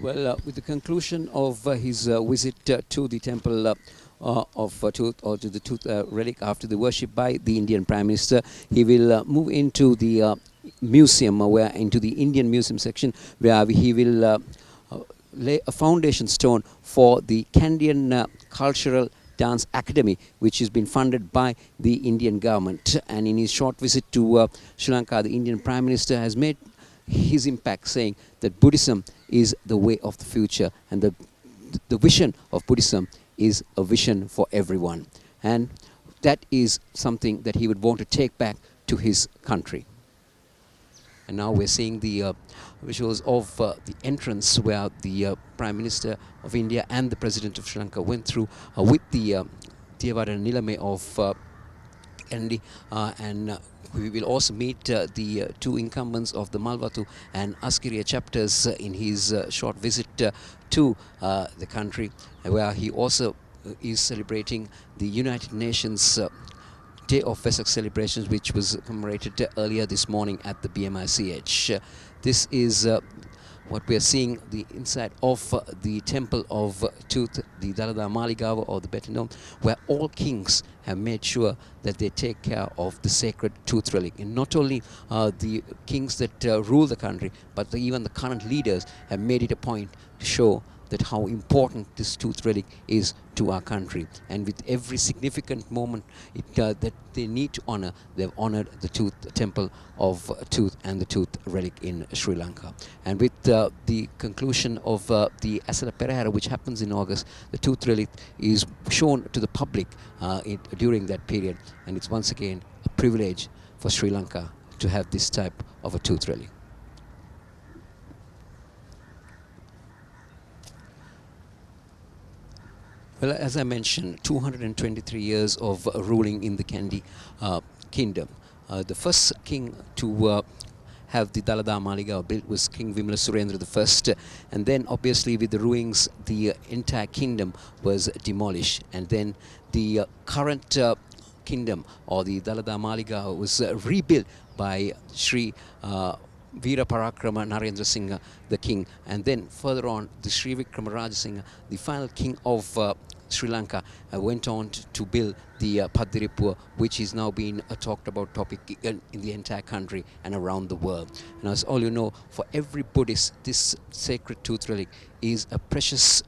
Well, with the conclusion of his visit to the temple of Tooth, or to the Tooth relic, after the worship by the Indian Prime Minister, he will move into the museum, into the Indian Museum section, where he will lay a foundation stone for the Canadian Cultural Dance Academy, which has been funded by the Indian government. And in his short visit to Sri Lanka, the Indian Prime Minister has made his impact, saying that Buddhism is the way of the future, and the vision of Buddhism is a vision for everyone, and that is something that he would want to take back to his country. And now we're seeing the visuals of the entrance, where the Prime Minister of India and the President of Sri Lanka went through with the Diyawadana Nilame of Kandy, and we will also meet the two incumbents of the Malwatu and Askiriya chapters in his short visit to the country, where he also is celebrating the United Nations Day of Vesak celebrations, which was commemorated earlier this morning at the BMICH. This is what we are seeing, the inside of the temple of Tooth, the Dala Maligawa, or the better known, where all kings have made sure that they take care of the sacred Tooth relic. And not only the kings that rule the country, but even the current leaders have made it a point to show that how important this Tooth relic is to our country. And with every significant moment that they need to honor, they've honored the Tooth temple of Tooth and the Tooth relic in Sri Lanka. And with the conclusion of the Asala Perahara, which happens in August, the Tooth relic is shown to the public during that period. And it's once again a privilege for Sri Lanka to have this type of a Tooth relic. Well, as I mentioned, 223 years of ruling in the Kandy kingdom. The first king to have the Dalada Maligawa built was King Vimala Surendra I, and then obviously with the ruins the entire kingdom was demolished, and then the current kingdom, or the Dalada Maligawa, was rebuilt by Sri Veera Parakrama Narendra Singha, the king, and then further on the Sri Vikrama Rajasingha, the final king of Sri Lanka, went on to build the Padiripur, which is now being a talked about topic in the entire country and around the world. And as all you know, for every Buddhist, this sacred Tooth relic is a precious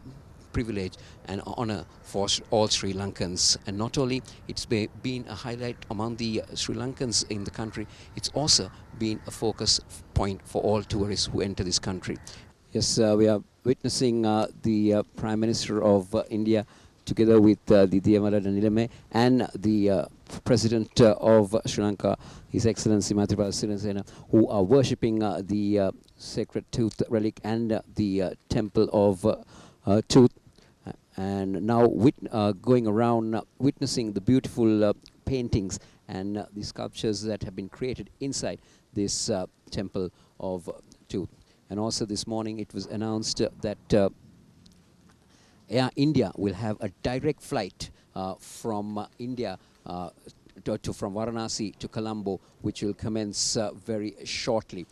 privilege and honor for all Sri Lankans. And not only it's been a highlight among the Sri Lankans in the country, it's also been a focus point for all tourists who enter this country. Yes, we are witnessing the Prime Minister of India together with the Diyawadana Nilame and the President of Sri Lanka, His Excellency Maithripala Sirisena, who are worshipping the sacred Tooth relic and the temple of Tooth. And now going around witnessing the beautiful paintings and the sculptures that have been created inside this temple of Tooth. And also this morning it was announced that Air India will have a direct flight from India from Varanasi to Colombo, which will commence very shortly.